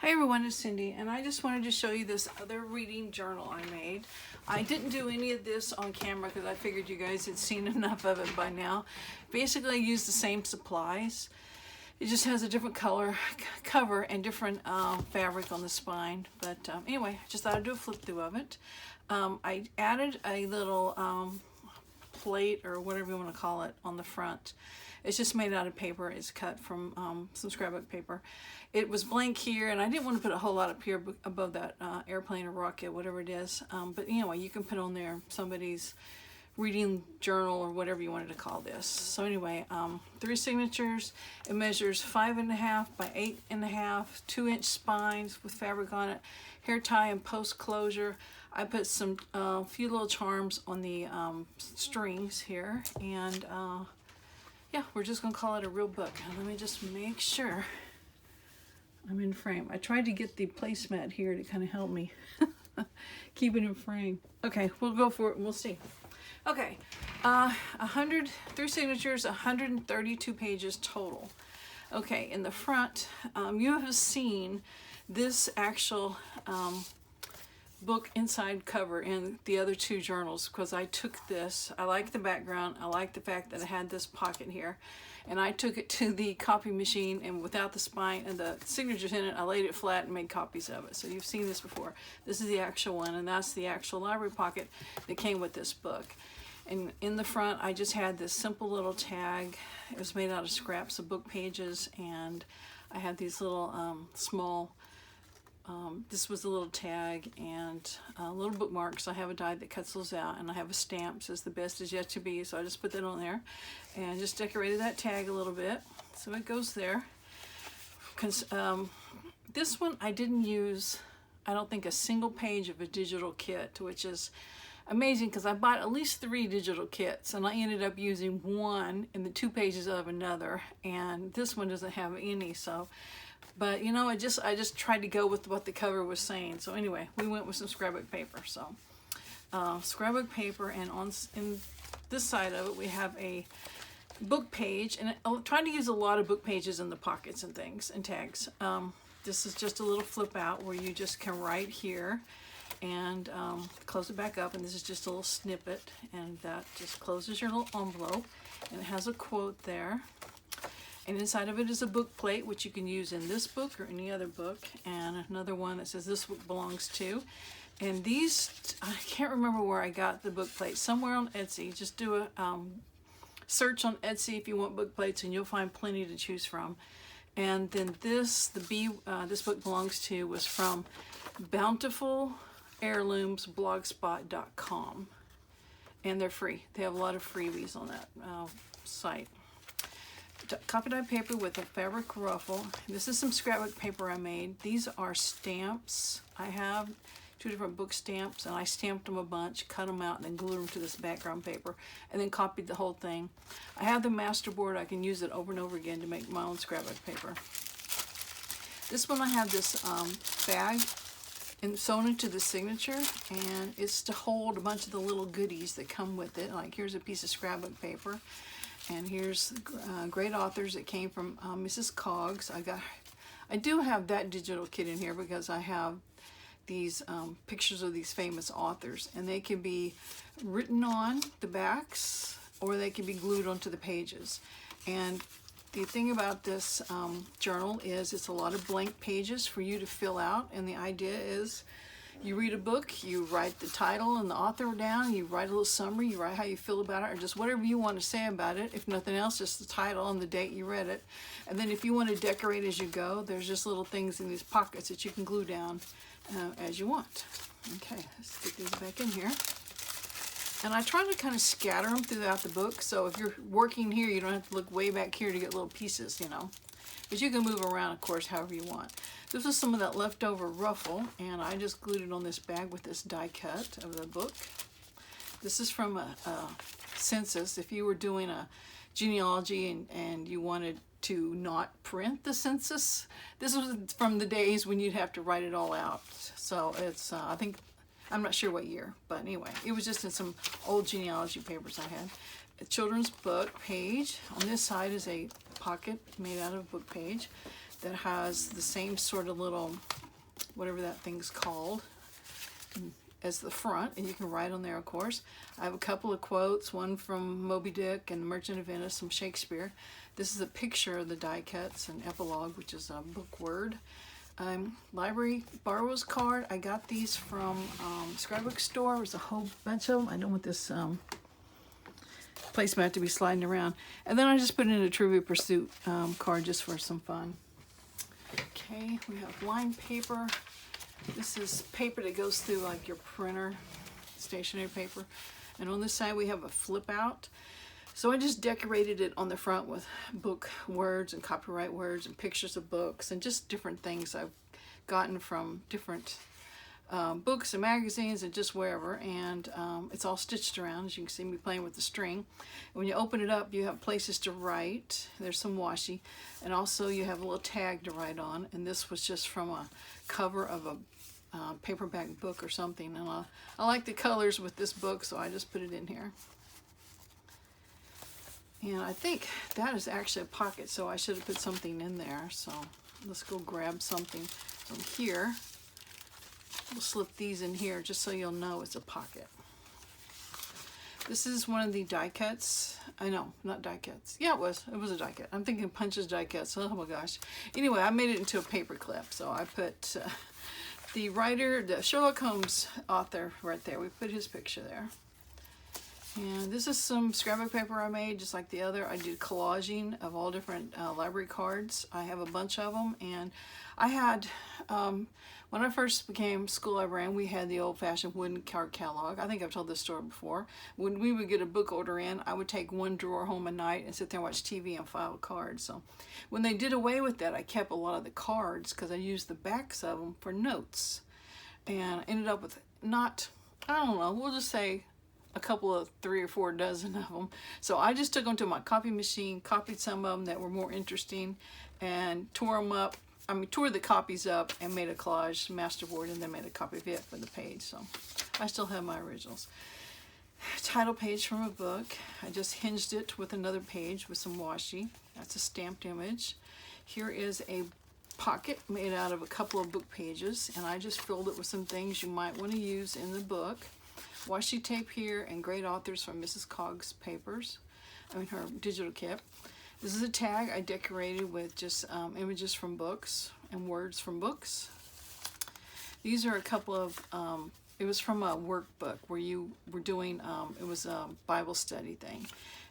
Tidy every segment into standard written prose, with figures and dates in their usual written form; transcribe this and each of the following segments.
Hi everyone, it's Cindy, and I just wanted to show you this other reading journal I made. I didn't do any of this on camera because I figured you guys had seen enough of it by now. Basically, I used the same supplies. It just has a different color cover and different fabric on the spine. But anyway, I just thought I'd do a flip through of it. I added a little plate or whatever you want to call it on the front. It's just made out of paper. It's cut from some scrapbook paper. It was blank here, and I didn't want to put a whole lot up here above that airplane or rocket, whatever it is. But anyway, you can put on there somebody's reading journal or whatever you wanted to call this. So anyway, 3 signatures. It measures 5.5 by 8.5, 2-inch spines with fabric on it, hair tie and post closure. I put some few little charms on the strings here, and yeah, we're just gonna call it a real book. And let me just make sure I'm in frame. I tried to get the placemat here to kind of help me keep it in frame. Okay, we'll go for it and we'll see. Okay, 3 signatures, 132 pages total. Okay, in the front, you have seen this actual book inside cover in the other 2 journals because I took this. I like the background. I like the fact that it had this pocket here, and I took it to the copy machine, and without the spine and the signatures in it, I laid it flat and made copies of it. So you've seen this before. This is the actual one, and that's the actual library pocket that came with this book. And in the front, I just had this simple little tag. It was made out of scraps of book pages, and I had these little small this was a little tag and little bookmarks. I have a die that cuts those out, and I have a stamp that says the best is yet to be, so I just put that on there and just decorated that tag a little bit so it goes there. This one I didn't use, I don't think, a single page of a digital kit, which is amazing because I bought at least 3 digital kits, and I ended up using 1 in the 2 pages of another, and this one doesn't have any. So but you know, I just tried to go with what the cover was saying. So anyway, we went with some scrapbook paper. So scrapbook paper, and in this side of it we have a book page, and I'm trying to use a lot of book pages in the pockets and things and tags. This is just a little flip out where you just come right here and close it back up, and this is just a little snippet, and that just closes your little envelope, and it has a quote there. And inside of it is a book plate, which you can use in this book or any other book, and another one that says this book belongs to. And these, I can't remember where I got the book plate, somewhere on Etsy. Just do a search on Etsy if you want book plates, and you'll find plenty to choose from. And then this, this book belongs to, was from Bountiful Heirlooms blogspot.com, and they're free. They have a lot of freebies on that site. Copy dye paper with a fabric ruffle. This is some scrapbook paper I made. These are stamps. I have 2 different book stamps, and I stamped them a bunch, cut them out, and then glued them to this background paper, and then copied the whole thing. I have the masterboard. I can use it over and over again to make my own scrapbook paper. This one, I have this bag and sewn into the signature, and it's to hold a bunch of the little goodies that come with it. Like, here's a piece of scrapbook paper, and here's great authors that came from Mrs. Coggs. I do have that digital kit in here because I have these pictures of these famous authors, and they can be written on the backs or they can be glued onto the pages. And the thing about this journal is it's a lot of blank pages for you to fill out, and the idea is you read a book, you write the title and the author down, you write a little summary, you write how you feel about it, or just whatever you want to say about it. If nothing else, just the title and the date you read it. And then if you want to decorate as you go, there's just little things in these pockets that you can glue down as you want. Okay, let's get these back in here. And I try to kind of scatter them throughout the book, so if you're working here, you don't have to look way back here to get little pieces, you know. But you can move around, of course, however you want. This was some of that leftover ruffle, and I just glued it on this bag with this die cut of the book. This is from a census. If you were doing a genealogy and you wanted to not print the census, this was from the days when you'd have to write it all out. So it's, I think, I'm not sure what year, but anyway, it was just in some old genealogy papers I had. A children's book page. On this side is a pocket made out of a book page. that has the same sort of little, whatever that thing's called, as the front, and you can write on there, of course. I have a couple of quotes, one from Moby Dick and The Merchant of Venice, some Shakespeare. This is a picture of the die cuts and epilogue, which is a book word. Library borrows card. I got these from Scrapbook Store. There's a whole bunch of them. I don't want this placemat to be sliding around. And then I just put in a Trivia Pursuit card just for some fun. Okay, we have lined paper. This is paper that goes through like your printer, stationery paper. And on this side we have a flip out. So I just decorated it on the front with book words and copyright words and pictures of books and just different things I've gotten from different books and magazines and just wherever. And it's all stitched around, as you can see me playing with the string. When you open it up, you have places to write. There's some washi, and also you have a little tag to write on. And this was just from a cover of a paperback book or something, and I like the colors with this book, so I just put it in here. And I think that is actually a pocket, so I should have put something in there. So let's go grab something from here. We'll slip these in here just so you'll know it's a pocket. This is one of the die cuts. I know, not die cuts. Yeah, it was a die cut. I'm thinking Punch's die cuts. Oh my gosh. Anyway, I made it into a paper clip, so I put the writer, the Sherlock Holmes author right there. We put his picture there. And this is some scrapbook paper I made, just like the other. I did collaging of all different library cards. I have a bunch of them, and I had, when I first became school librarian, we had the old-fashioned wooden card catalog. I think I've told this story before. When we would get a book order in, I would take one drawer home at night and sit there and watch TV and file cards. So when they did away with that, I kept a lot of the cards because I used the backs of them for notes. And I ended up with not, I don't know, we'll just say a couple of 3 or 4 dozen of them. So I just took them to my copy machine, copied some of them that were more interesting, and tore them up. Tore the copies up and made a collage masterboard, and then made a copy of it for the page. So I still have my originals. Title page from a book. I just hinged it with another page with some washi. That's a stamped image. Here is a pocket made out of a couple of book pages, and I just filled it with some things you might want to use in the book. Washi tape here, and great authors from Mrs. Cogg's papers, her digital kit. This is a tag I decorated with just images from books and words from books. These are a couple of, it was from a workbook where you were doing, it was a Bible study thing,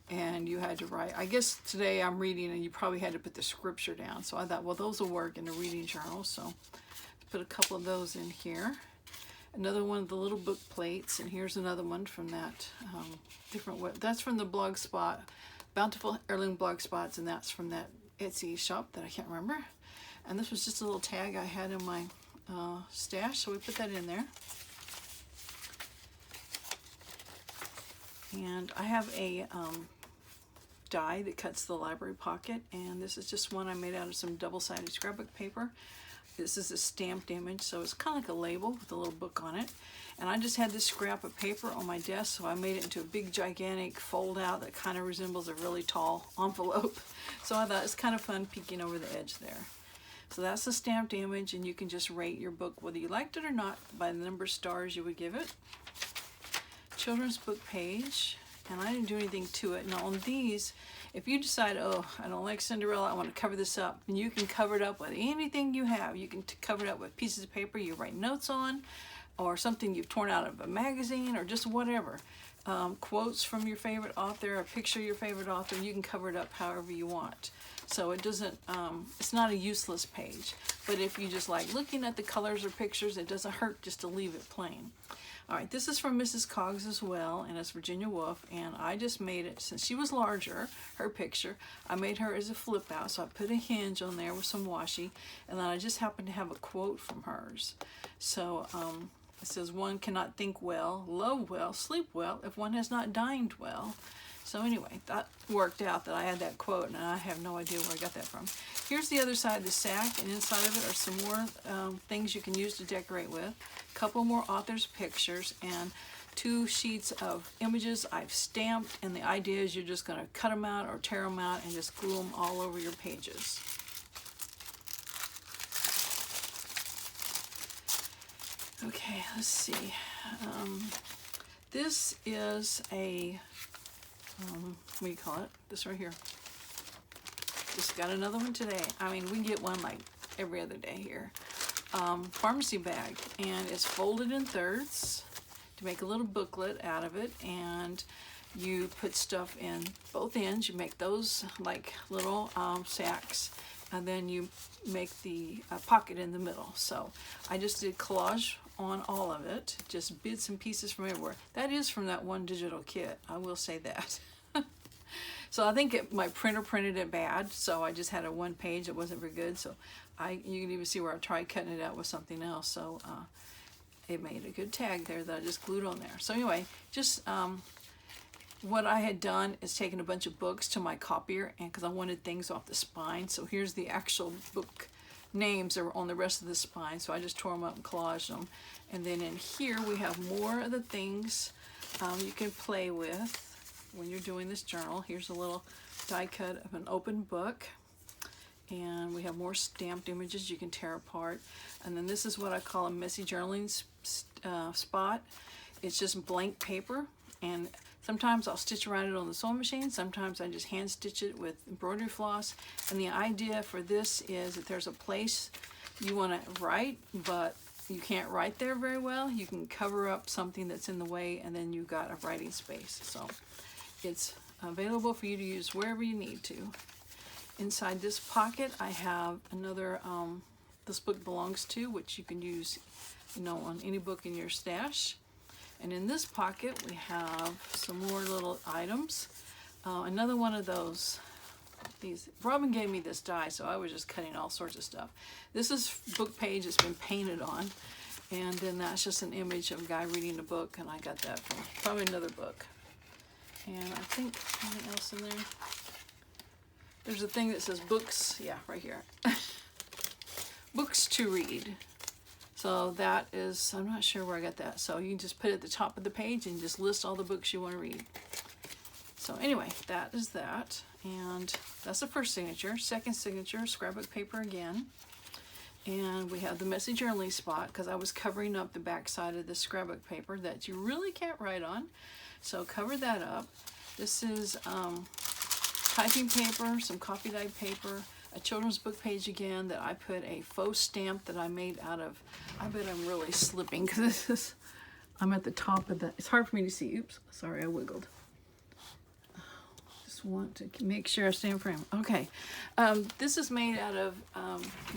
and you had to write. I guess today I'm reading and you probably had to put the scripture down, so I thought, well, those will work in a reading journal, so put a couple of those in here. Another one of the little book plates, and here's another one from that that's from the blog spot, Bountiful Heirloom Blog Spots, and that's from that Etsy shop that I can't remember. And this was just a little tag I had in my stash, so we put that in there. And I have a die that cuts the library pocket, and this is just one I made out of some double-sided scrapbook paper. This is a stamped image, so it's kind of like a label with a little book on it. And I just had this scrap of paper on my desk, so I made it into a big, gigantic fold-out that kind of resembles a really tall envelope. So I thought it's kind of fun peeking over the edge there. So that's a stamped image, and you can just rate your book, whether you liked it or not, by the number of stars you would give it. Children's book page, and I didn't do anything to it. Now on these, if you decide, oh, I don't like Cinderella, I want to cover this up, and you can cover it up with anything you have. You can cover it up with pieces of paper you write notes on, or something you've torn out of a magazine, or just whatever. Quotes from your favorite author, a picture of your favorite author, you can cover it up however you want. So it doesn't, it's not a useless page. But if you just like looking at the colors or pictures, it doesn't hurt just to leave it plain. All right, this is from Mrs. Cogg's as well, and it's Virginia Woolf, and I just made it, since she was larger, her picture, I made her as a flip out, so I put a hinge on there with some washi, and then I just happened to have a quote from hers. So it says, one cannot think well, love well, sleep well, if one has not dined well. So anyway, that worked out that I had that quote, and I have no idea where I got that from. Here's the other side of the sack, and inside of it are some more things you can use to decorate with. A couple more authors' pictures, and 2 sheets of images I've stamped, and the idea is you're just going to cut them out or tear them out and just glue them all over your pages. Okay, let's see. This is a, what do you call it? This right here. Just got another one today. I mean, we get one like every other day here. Pharmacy bag, and it's folded in thirds to make a little booklet out of it, and you put stuff in both ends. You make those like little sacks, and then you make the pocket in the middle. So I just did collage on all of it, just bits and pieces from everywhere. That is from that one digital kit, I will say that. So I think my printer printed it bad, so I just had a one page. It wasn't very good, so you can even see where I tried cutting it out with something else. So it made a good tag there that I just glued on there. So anyway, just what I had done is taken a bunch of books to my copier, and because I wanted things off the spine. So here's the actual book names that were on the rest of the spine. So I just tore them up and collaged them. And then in here we have more of the things you can play with when you're doing this journal. Here's a little die cut of an open book, and we have more stamped images you can tear apart. And then this is what I call a messy journaling spot. It's just blank paper, and sometimes I'll stitch around it on the sewing machine, sometimes I just hand stitch it with embroidery floss. And the idea for this is that there's a place you want to write, but you can't write there very well. You can cover up something that's in the way, and then you've got a writing space. So it's available for you to use wherever you need to. Inside this pocket, I have another This Book Belongs To, which you can use, on any book in your stash. And in this pocket, we have some more little items. Another one of those. Robin gave me this die, so I was just cutting all sorts of stuff. This is book page that's been painted on, and then that's just an image of a guy reading a book, and I got that from probably another book. And I think something else in there. There's a thing that says books, yeah, right here. Books to read. So that is, I'm not sure where I got that. So you can just put it at the top of the page and just list all the books you want to read. So anyway, that is that. And that's the first signature. Second signature, scrapbook paper again. And we have the messy journaling spot, because I was covering up the back side of the scrapbook paper that you really can't write on. So cover that up. This is typing paper, some coffee dyed paper, a children's book page again that I put a faux stamp that I made out of. I bet I'm really slipping because this is, I'm at the top of the, it's hard for me to see. Oops, sorry, I wiggled. Just want to make sure I stay in frame. Okay, this is made out of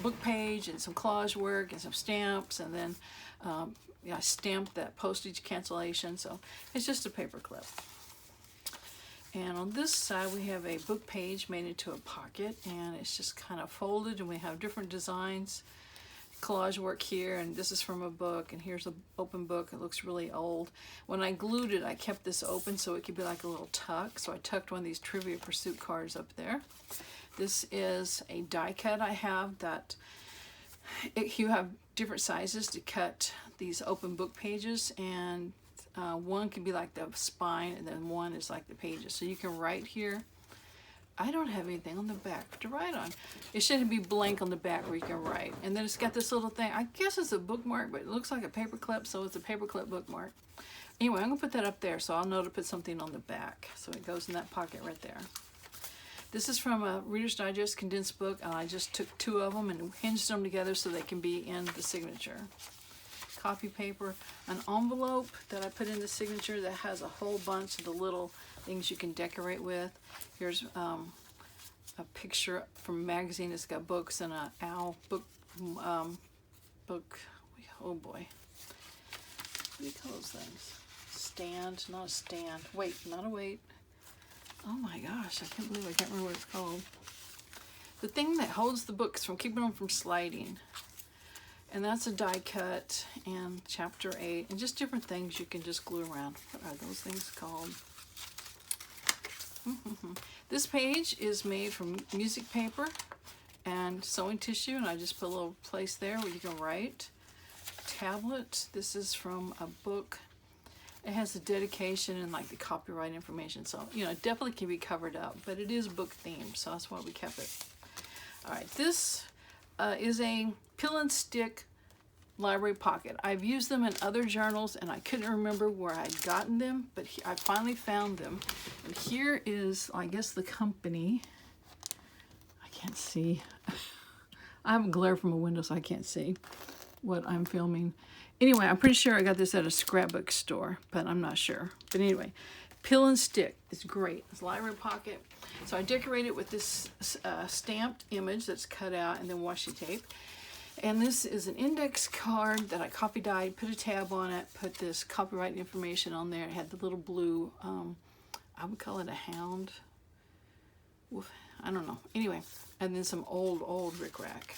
book page and some collage work and some stamps, and then I stamped that postage cancellation, so it's just a paper clip. And on this side we have a book page made into a pocket, and it's just kind of folded, and we have different designs, collage work here, and this is from a book, and here's an open book. It looks really old. When I glued it, I kept this open so it could be like a little tuck, so I tucked one of these Trivia Pursuit cards up there. This is a die cut I have that you have different sizes to cut these open book pages, and one can be like the spine, and then one is like the pages. So you can write here. I don't have anything on the back to write on. It shouldn't be blank on the back where you can write. And then it's got this little thing. I guess it's a bookmark, but it looks like a paper clip, so it's a paper clip bookmark. Anyway, I'm gonna put that up there so I'll know to put something on the back. So it goes in that pocket right there. This is from a Reader's Digest condensed book, and I just took two of them and hinged them together so they can be in the signature. Copy paper, an envelope that I put in the signature that has a whole bunch of the little things you can decorate with. Here's a picture from a magazine. It's got books and an owl book. Oh boy, what do you call those things? Stand, not a stand. Wait, not a wait. Oh my gosh, I can't believe I can't remember what it's called. The thing that holds the books from keeping them from sliding. And that's a die cut, and chapter 8, and just different things you can just glue around. What are those things called? This page is made from music paper and sewing tissue, and I just put a little place there where you can write. Tablet, this is from a book. It has the dedication and like the copyright information, so it definitely can be covered up, but it is book themed, so that's why we kept it. All right, this is a peel and stick library pocket. I've used them in other journals and I couldn't remember where I'd gotten them, but I finally found them. And here is, I guess, the company. I can't see. I have a glare from a window so I can't see what I'm filming. Anyway, I'm pretty sure I got this at a scrapbook store, but I'm not sure. But anyway, Peel and Stick is great. It's a library pocket. So I decorate it with this stamped image that's cut out and then washi tape. And this is an index card that I copy dyed, put a tab on it, put this copyright information on there. It had the little blue, I would call it a hound. Oof, I don't know. Anyway, and then some old rickrack.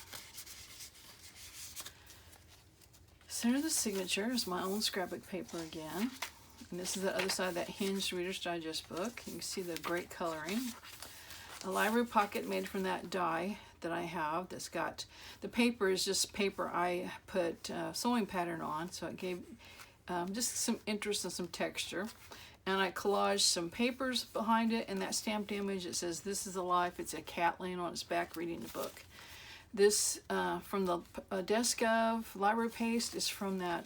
Center of the signature is my own scrapbook paper again. And this is the other side of that hinged Reader's Digest book. You can see the great coloring. A library pocket made from that die that I have that's got, the paper is just paper I put sewing pattern on, so it gave just some interest and some texture. And I collaged some papers behind it, and that stamped image, it says, "This is a life." It's a cat laying on its back reading the book. This from the Desk of Library Paste is from that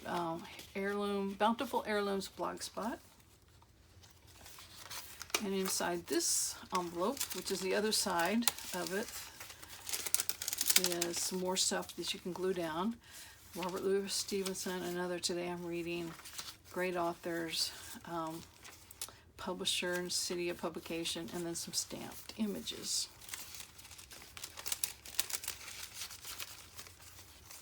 heirloom, Bountiful Heirlooms blog spot. And inside this envelope, which is the other side of it, is some more stuff that you can glue down. Robert Louis Stevenson, another today I'm reading. Great authors, publisher and city of publication, and then some stamped images.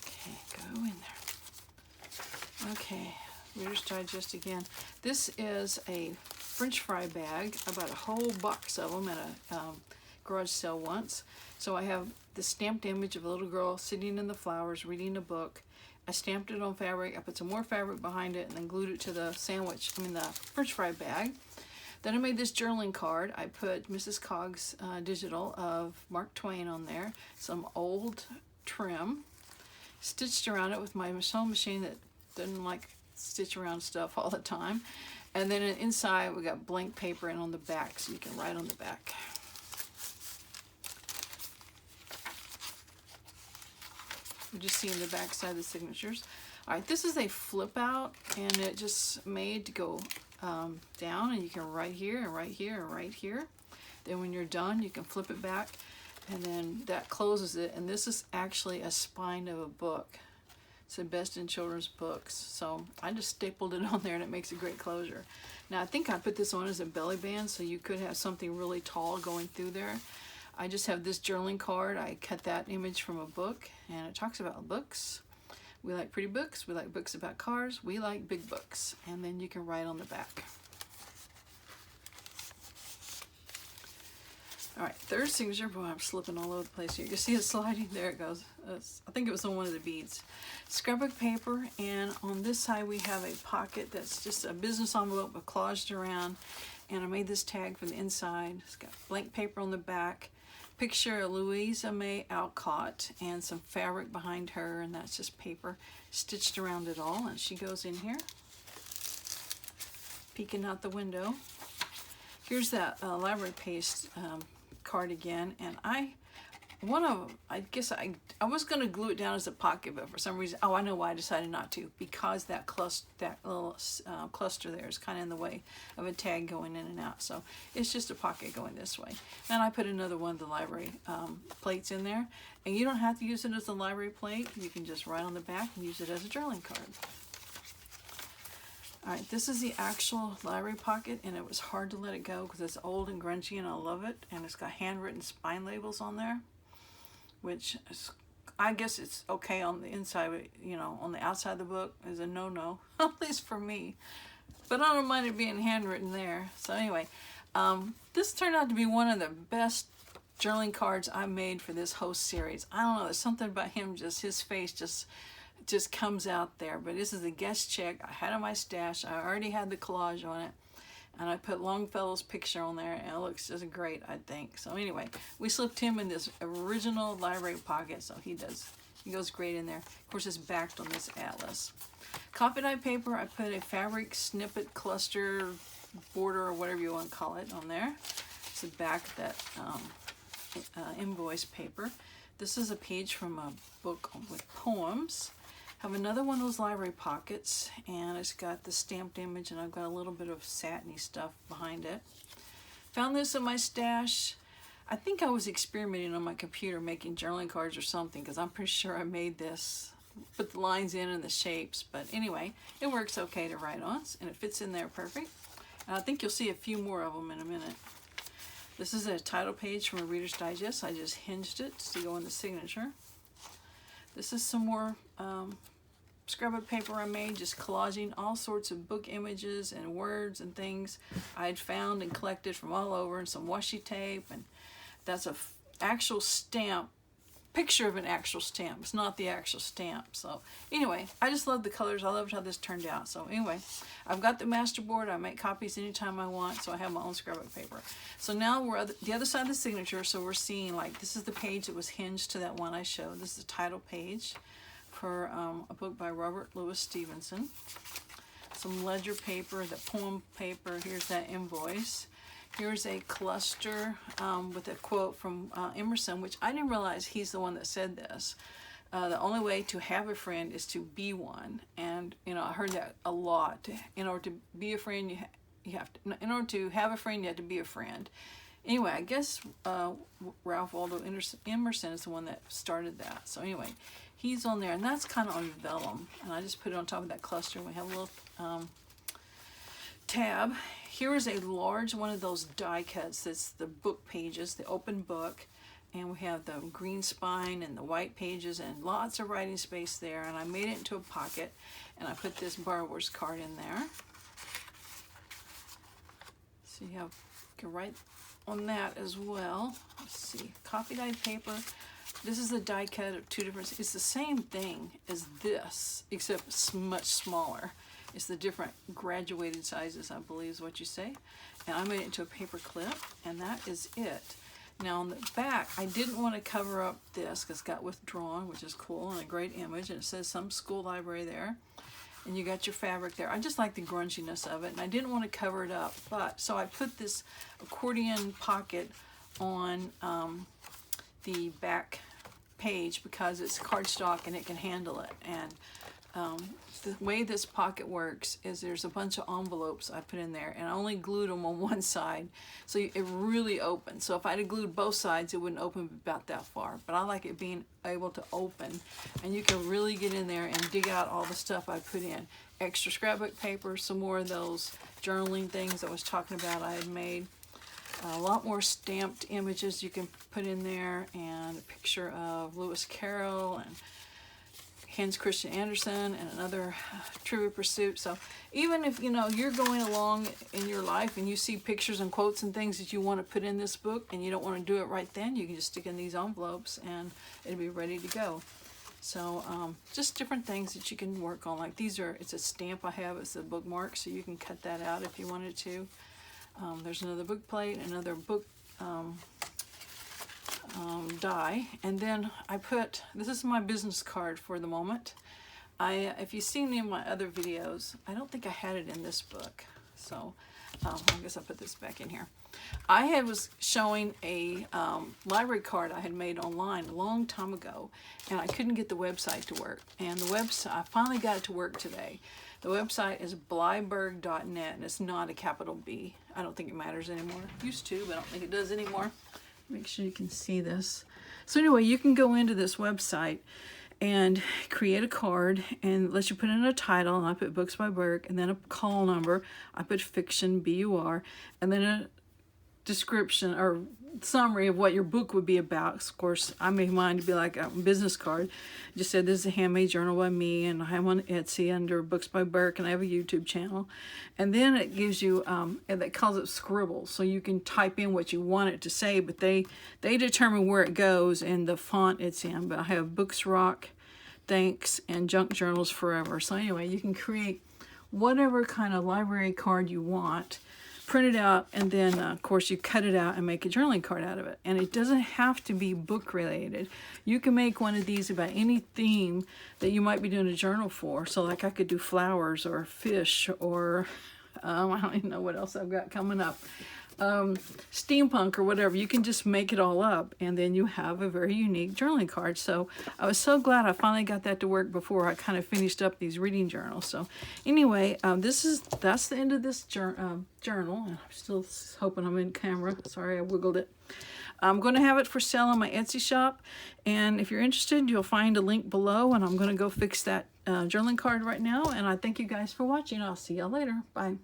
Okay, go in there. Okay, Reader's Digest again. This is a French fry bag. I bought a whole box of them at a garage sale once. So I have the stamped image of a little girl sitting in the flowers reading a book. I stamped it on fabric. I put some more fabric behind it and then glued it to the the French fry bag. Then I made this journaling card. I put Mrs. Coggs digital of Mark Twain on there, some old trim, stitched around it with my sewing machine that doesn't like stitch around stuff all the time. And then inside we got blank paper, and on the back, so you can write on the back. You just see in the back side the signatures. All right, this is a flip out, and it just made to go down, and you can write here and right here and right here. Then when you're done, you can flip it back, and then that closes it. And this is actually a spine of a book. It's the best in children's books. So I just stapled it on there, and it makes a great closure. Now I think I put this on as a belly band, so you could have something really tall going through there. I just have this journaling card. I cut that image from a book, and it talks about books. We like pretty books. We like books about cars. We like big books. And then you can write on the back. All right, third signature. Boy, I'm slipping all over the place here. You see it sliding? There it goes. I think it was on one of the beads. Scrapbook paper, and on this side we have a pocket that's just a business envelope but collaged around. And I made this tag for the inside. It's got blank paper on the back. Picture of Louisa May Alcott and some fabric behind her, and that's just paper stitched around it all. And she goes in here, peeking out the window. Here's that library paste card again, and I guess I was going to glue it down as a pocket, but for some reason, oh, I know why I decided not to, because that little cluster there is kind of in the way of a tag going in and out. So it's just a pocket going this way. And I put another one of the library plates in there, and you don't have to use it as a library plate. You can just write on the back and use it as a journaling card. All right, this is the actual library pocket, and it was hard to let it go because it's old and grungy, and I love it. And it's got handwritten spine labels on there, which is, I guess it's okay on the inside, but you know, on the outside of the book is a no-no, at least for me. But I don't mind it being handwritten there. So anyway, this turned out to be one of the best journaling cards I made for this whole series. I don't know, there's something about him, just his face just comes out there. But this is a guest check I had in my stash. I already had the collage on it, and I put Longfellow's picture on there, and it looks just great, I think. So anyway, we slipped him in this original library pocket, so he goes great in there. Of course, it's backed on this atlas. Copy dye paper, I put a fabric snippet cluster border, or whatever you want to call it, on there. It's the back of that invoice paper. This is a page from a book with poems. Have another one of those library pockets, and it's got the stamped image, and I've got a little bit of satiny stuff behind it. Found this in my stash. I think I was experimenting on my computer making journaling cards or something, because I'm pretty sure I made this, put the lines in and the shapes, but anyway, it works okay to write on, and it fits in there perfect. And I think you'll see a few more of them in a minute. This is a title page from a Reader's Digest. I just hinged it to go in the signature. This is some more scrapbook paper I made, just collaging all sorts of book images and words and things I'd found and collected from all over, and some washi tape, and that's a actual stamp, picture of an actual stamp. It's not the actual stamp. So anyway, I just love the colors. I loved how this turned out. So anyway, I've got the masterboard. I make copies anytime I want, so I have my own scrapbook paper. So now we're at the other side of the signature, so we're seeing, like, this is the page that was hinged to that one I showed. This is the title page for a book by Robert Louis Stevenson. Some ledger paper, the poem paper. Here's that invoice. Here's a cluster with a quote from Emerson, which I didn't realize he's the one that said this. The only way to have a friend is to be one. And, you know, I heard that a lot. In order to be a friend, you have to, in order to have a friend, you have to be a friend. Anyway, I guess Ralph Waldo Emerson is the one that started that. So anyway, he's on there, and that's kind of on vellum. And I just put it on top of that cluster, and we have a little tab. Here is a large one of those die cuts. That's the book pages, the open book. And we have the green spine and the white pages and lots of writing space there. And I made it into a pocket, and I put this borrower's card in there. So you can write on that as well. Let's see, coffee dyed paper. This is a die cut of two different, it's the same thing as this, except it's much smaller. It's the different graduated sizes, I believe is what you say. And I made it into a paper clip, and that is it. Now on the back, I didn't want to cover up this because it got withdrawn, which is cool, and a great image, and it says some school library there. And you got your fabric there. I just like the grunginess of it, and I didn't want to cover it up. So I put this accordion pocket on the back page because it's cardstock and it can handle it. And the way this pocket works is there's a bunch of envelopes I put in there, and I only glued them on one side, so it really opens. So if I'd have glued both sides, it wouldn't open about that far. But I like it being able to open, and you can really get in there and dig out all the stuff I put in. Extra scrapbook paper, some more of those journaling things I was talking about I had made. A lot more stamped images you can put in there, and a picture of Lewis Carroll and Hans Christian Andersen and another Trivial Pursuit. So even if, you know, you're going along in your life and you see pictures and quotes and things that you want to put in this book and you don't want to do it right then, you can just stick in these envelopes and it'll be ready to go. So just different things that you can work on. Like these are, it's a stamp I have, it's a bookmark, so you can cut that out if you wanted to. There's another book plate, another book die, and then I put, this is my business card for the moment. If you've seen in my other videos, I don't think I had it in this book, so I guess I'll put this back in here. I was showing a library card I had made online a long time ago, and I couldn't get the website to work, and the website, I finally got it to work today. The website is blyberg.net, and it's not a capital B. I don't think it matters anymore. It used to, but I don't think it does anymore. Make sure you can see this. So anyway, you can go into this website and create a card, and let you put in a title, and I put Books by Berg, and then a call number. I put fiction, B-U-R, and then a description or summary of what your book would be about. Of course, I made mine to be like a business card. Just said this is a handmade journal by me, and I'm on Etsy under Books by Burke, and I have a YouTube channel. And then it gives you, and it calls it scribble, so you can type in what you want it to say, but they determine where it goes and the font it's in. But I have Books Rock, Thanks, and Junk Journals Forever. So anyway, you can create whatever kind of library card you want, print it out, and then of course you cut it out and make a journaling card out of it. And it doesn't have to be book related. You can make one of these about any theme that you might be doing a journal for. So like I could do flowers or fish or I don't even know what else I've got coming up. steampunk or whatever. You can just make it all up, and then you have a very unique journaling card. So I was so glad I finally got that to work before I kind of finished up these reading journals. So anyway, that's the end of this journal. I'm still hoping I'm in camera. Sorry, I wiggled it. I'm going to have it for sale on my Etsy shop, and if you're interested, you'll find a link below, and I'm going to go fix that journaling card right now, and I thank you guys for watching. I'll see y'all later. Bye.